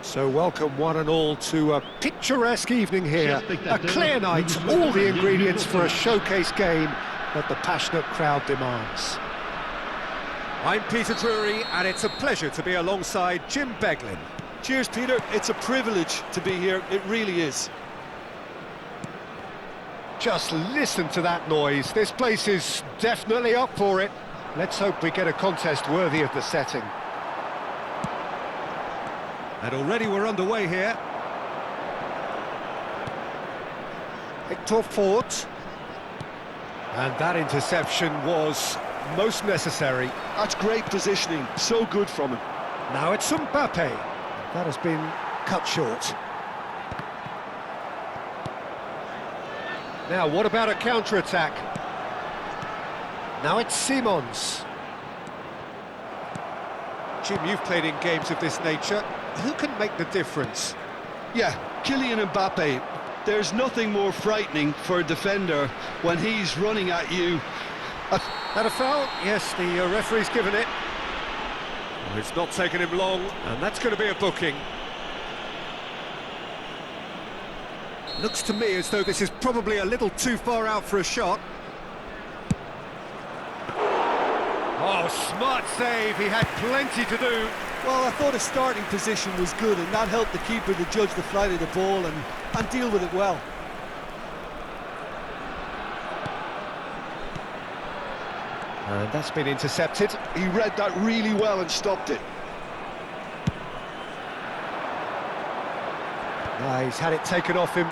So welcome one and all to a picturesque evening here, a clear night, all the ingredients for a showcase game that the passionate crowd demands. I'm Peter Drury and it's a pleasure to be alongside Jim Beglin. Cheers, Peter. It's a privilege to be here, it really is. Just listen to that noise, this place is definitely up for it. Let's hope we get a contest worthy of the setting. And already we're underway here. Hector Fort. And that interception was most necessary. That's great positioning, so good from him. Now it's Mbappe. That has been cut short. Now what about a counter-attack? Now it's Simons. Jim, you've played in games of this nature. Who can make the difference? Yeah, Kylian Mbappe. There's nothing more frightening for a defender when he's running at you. That a foul? Yes, the referee's given it. Oh, it's not taken him long, and that's going to be a booking. Looks to me as though this is probably a little too far out for a shot. Oh, smart save, he had plenty to do. Well, I thought his starting position was good, and that helped the keeper to judge the flight of the ball and deal with it well. And that's been intercepted. He read that really well and stopped it. He's had it taken off him.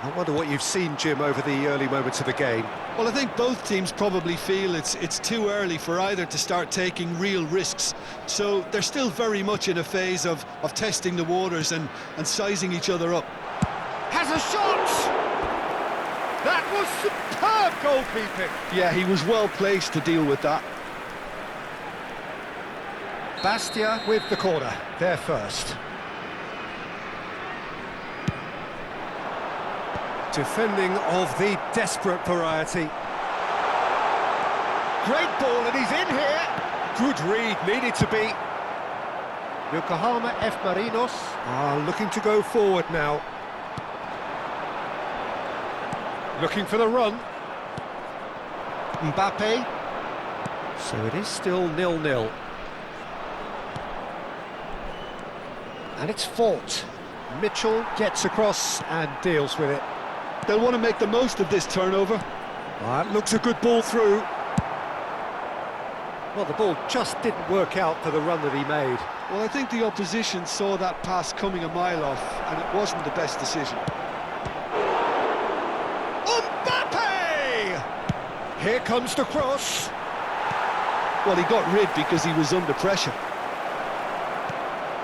I wonder what you've seen, Jim, over the early moments of the game. Well, I think both teams probably feel it's too early for either to start taking real risks. So they're still very much in a phase of testing the waters and sizing each other up. Has a shot! That was superb goalkeeping! Yeah, he was well placed to deal with that. Bastia with the corner, there first. Defending of the desperate variety. Great ball, and he's in here. Good read, needed to be. Yokohama F. Marinos are looking to go forward now. Looking for the run. Mbappe. So it is still 0-0. And it's Fort. Mitchell gets across and deals with it. They'll want to make the most of this turnover. That looks a good ball through. Well, the ball just didn't work out for the run that he made. Well, I think the opposition saw that pass coming a mile off, and it wasn't the best decision. Mbappe! Here comes the cross. Well, he got rid because he was under pressure.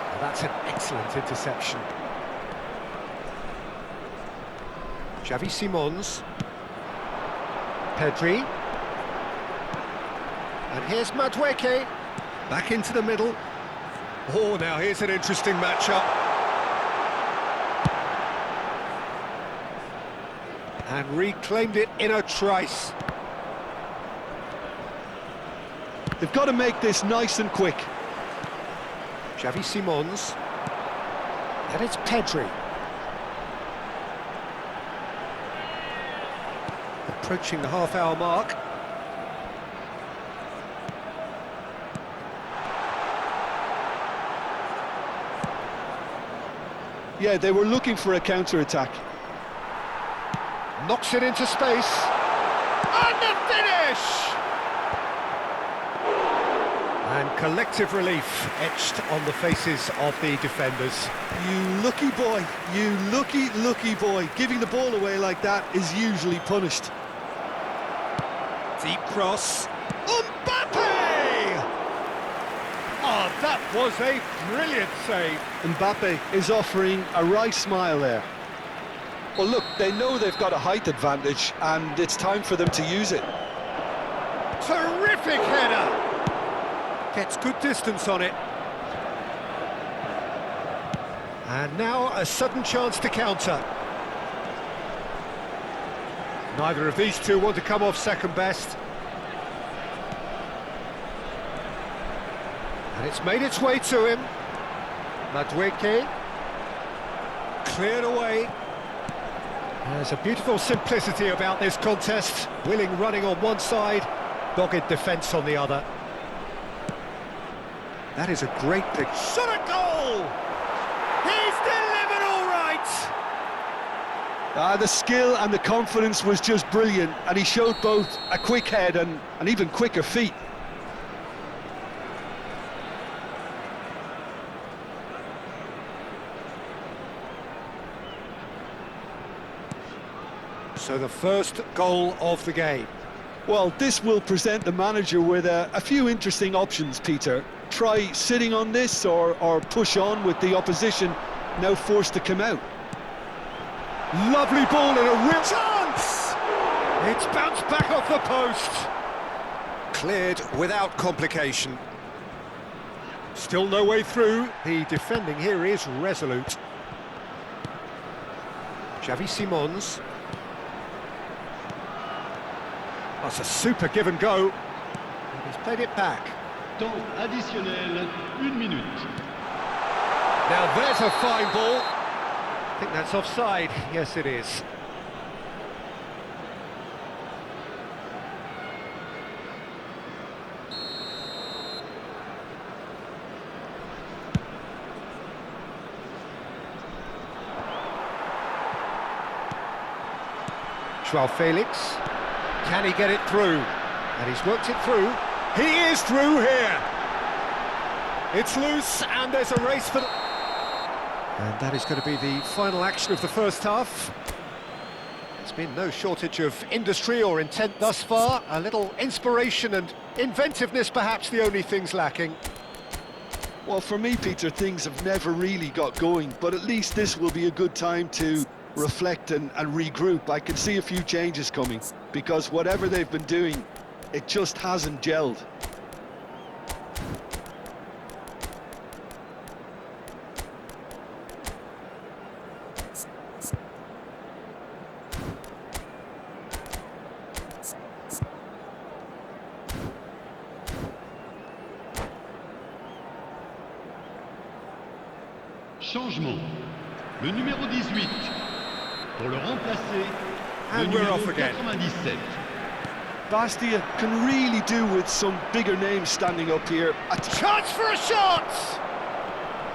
Well, that's an excellent interception. Xavi Simons. Pedri. And here's Madueke. Back into the middle. Oh, now here's an interesting matchup. And reclaimed it in a trice. They've got to make this nice and quick. Xavi Simons. And it's Pedri. Approaching the half-hour mark. Yeah, they were looking for a counter-attack. Knocks it into space. And the finish! And collective relief etched on the faces of the defenders. You lucky boy, you lucky boy. Giving the ball away like that is usually punished. Deep cross. Mbappe! Oh, that was a brilliant save. Mbappe is offering a right smile there. Well, look, they know they've got a height advantage, and it's time for them to use it. Terrific header! Gets good distance on it. And now a sudden chance to counter. Neither of these two want to come off second best. And it's made its way to him. Madueke. Cleared away. There's a beautiful simplicity about this contest. Willing running on one side, dogged defence on the other. That is a great pick. Shot a goal! He's delivered all right! The skill and the confidence was just brilliant, and he showed both a quick head and even quicker feet. So the first goal of the game. Well, this will present the manager with a few interesting options, Peter. Try sitting on this or push on with the opposition now forced to come out. Lovely ball and a real chance! It's bounced back off the post. Cleared without complication. Still no way through. The defending here is resolute. Xavi Simons. That's a super give and go. He's played it back. Temps additionnel, 1 minute. Now there's a fine ball. I think that's offside. Yes, it is. Joao Felix. Can he get it through? And he's worked it through. He is through here. It's loose, and there's a race for the... And that is going to be the final action of the first half. There's been no shortage of industry or intent thus far. A little inspiration and inventiveness, perhaps the only things lacking. Well, for me, Peter, things have never really got going, but at least this will be a good time to reflect and regroup. I can see a few changes coming, because whatever they've been doing, it just hasn't gelled. Changement. Le numéro 18. Pour le remplacer, And le we're numéro off again. 97. Bastia can really do with some bigger names standing up here. Chance for a shot!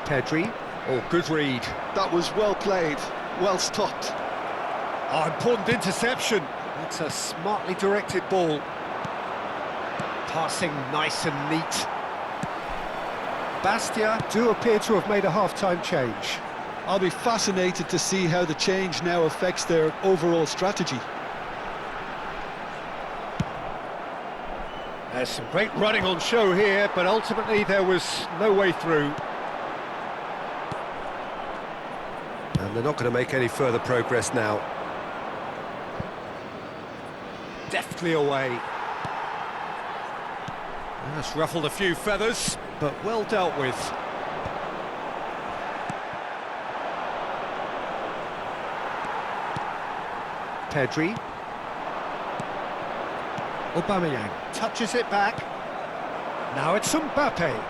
Pedri. Oh, good read. That was well played, well stopped. Oh, important interception. That's a smartly directed ball. Passing nice and neat. Bastia do appear to have made a half-time change. I'll be fascinated to see how the change now affects their overall strategy. There's some great running on show here, but ultimately there was no way through. And they're not going to make any further progress now. Deftly away. That's ruffled a few feathers, but well dealt with. Pedri. Aubameyang touches it back. Now it's Mbappe.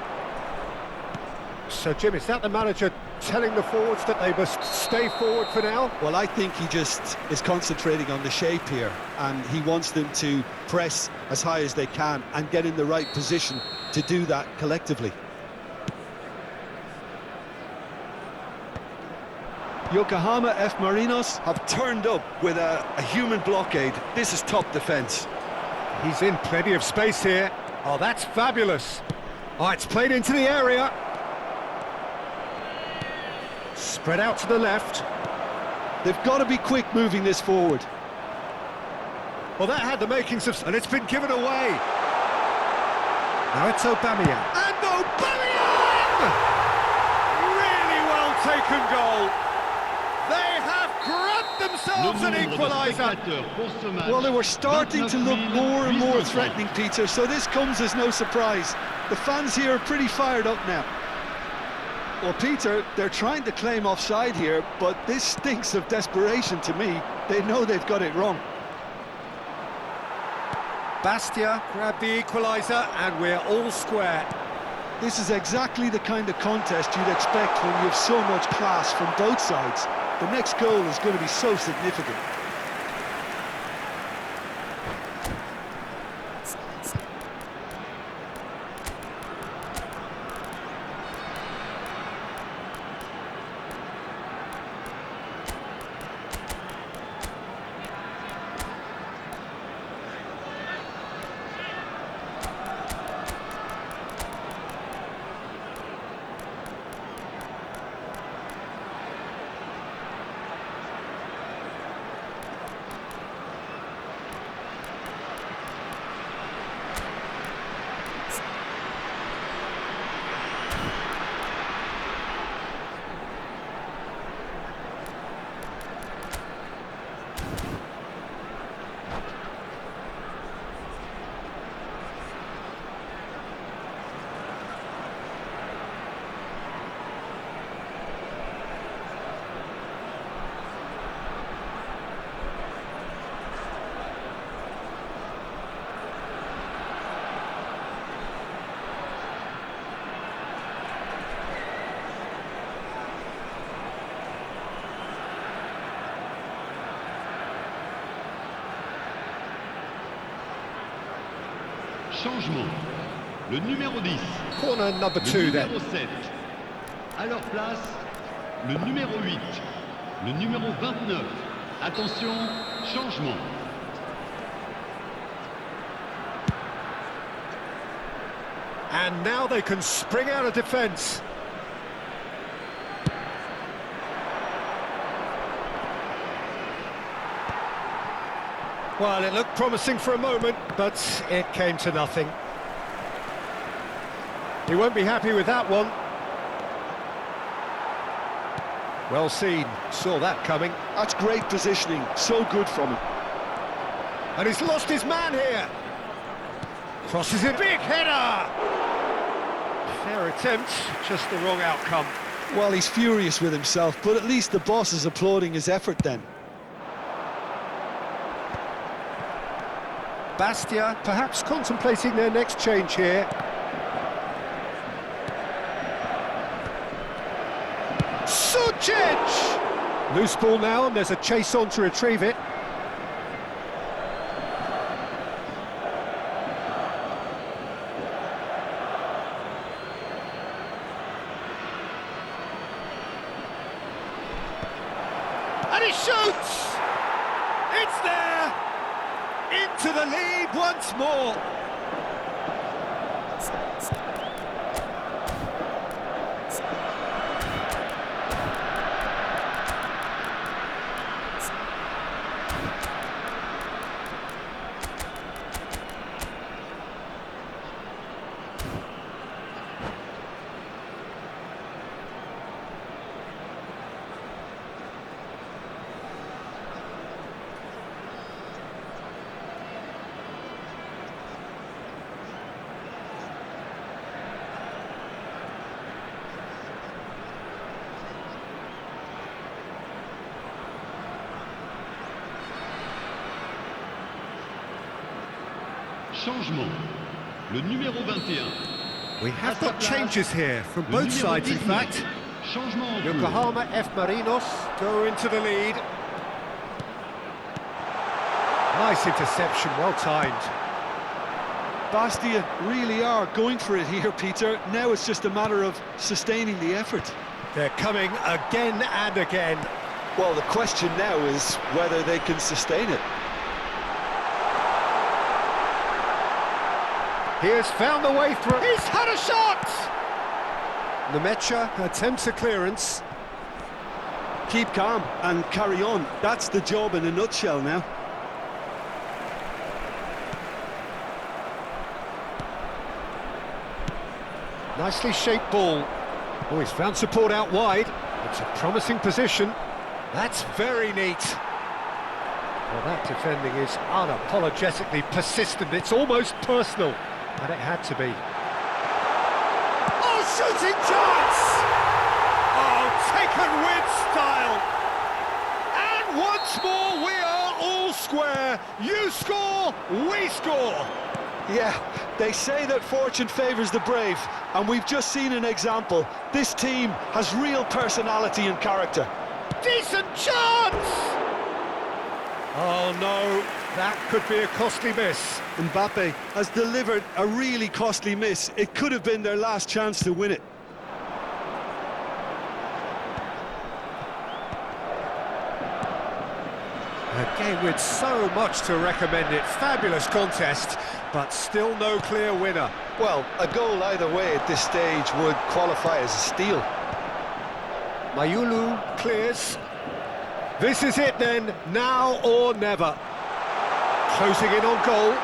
So, Jim, is that the manager telling the forwards that they must stay forward for now? Well, I think he just is concentrating on the shape here, and he wants them to press as high as they can and get in the right position to do that collectively. Yokohama F. Marinos have turned up with a human blockade. This is top defence. He's in plenty of space here. Oh, that's fabulous. Oh, it's played into the area. Spread out to the left. They've got to be quick moving this forward. Well, that had the makings of... And it's been given away. Now it's Aubameyang. And Aubameyang! Really well taken goal. They have grabbed themselves an equaliser. Well, they were starting to look more and more threatening, Peter, so this comes as no surprise. The fans here are pretty fired up now. Well, Peter, they're trying to claim offside here, but this stinks of desperation to me. They know they've got it wrong. Bastia grabbed the equaliser, and we're all square. This is exactly the kind of contest you'd expect when you have so much class from both sides. The next goal is going to be so significant. Changement. Le numéro 10. Corner number 2 Le then. numéro 7. À leur place, le numéro 8. Le numéro 29. Attention, changement. And now they can spring out of defence. Well, it looked promising for a moment, but it came to nothing. He won't be happy with that one. Well seen, saw that coming. That's great positioning, so good from him. And he's lost his man here. Crosses it, big header! Fair attempt, just the wrong outcome. Well, he's furious with himself, but at least the boss is applauding his effort then. Bastia perhaps contemplating their next change here. Sucic! Loose ball now, and there's a chase on to retrieve it. And he shoots! It's there! Into the lead once more. Changement. Le numéro 21. We have got changes here from Le both numéro sides, in 19. fact. Changement en cours. Yokohama F. Marinos go into the lead. Nice interception, well timed. Bastia really are going for it here, Peter. Now it's just a matter of sustaining the effort. They're coming again and again. Well, the question now is whether they can sustain it. He has found the way through. He's had a shot! Nemecha attempts a clearance. Keep calm and carry on. That's the job in a nutshell now. Nicely shaped ball. Oh, he's found support out wide. It's a promising position. That's very neat. Well, that defending is unapologetically persistent. It's almost personal. And it had to be. Oh, shooting chance! Oh, taken with style. And once more, we are all square. You score, we score. Yeah, they say that fortune favours the brave, and we've just seen an example. This team has real personality and character. Decent chance! Oh no, that could be a costly miss. Mbappe has delivered a really costly miss. It could have been their last chance to win it. A game with so much to recommend it. Fabulous contest, but still no clear winner. Well, a goal either way at this stage would qualify as a steal. Mayulu clears. This is it then, now or never. Closing in on goal.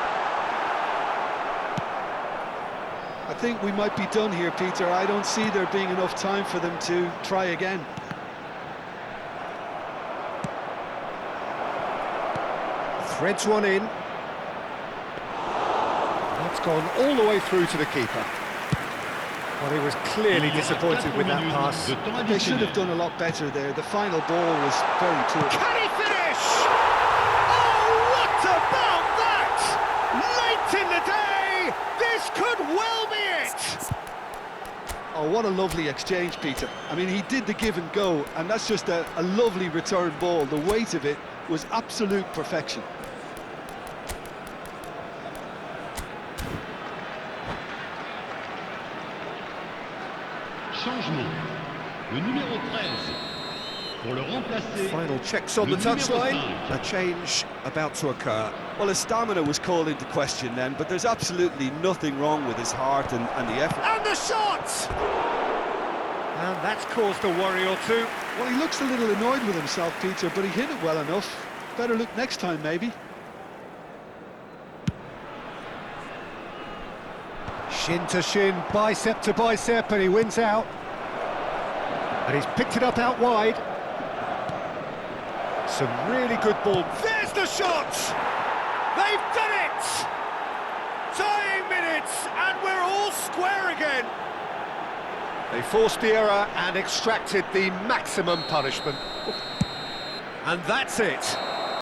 I think we might be done here, Peter. I don't see there being enough time for them to try again. Threads one in. That's gone all the way through to the keeper. Well, he was clearly disappointed with that pass. They should have done a lot better there. The final ball was very poor. Can he finish? Oh, what about that? Late in the day, this could well be it. Oh, what a lovely exchange, Peter. I mean, he did the give and go, and that's just a lovely return ball. The weight of it was absolute perfection. Changement. Le numéro 13. Pour le remplacer. Final checks on the touchline. A change about to occur. Well, his stamina was called into question then, but there's absolutely nothing wrong with his heart and the effort. And the shot! And that's caused a worry or two. Well, he looks a little annoyed with himself, Peter, but he hit it well enough. Better look next time, maybe. Shin to shin, bicep to bicep, and he wins out. And he's picked it up out wide. Some really good ball. There's the shot! They've done it! Tying minutes, and we're all square again. They forced the error and extracted the maximum punishment. And that's it.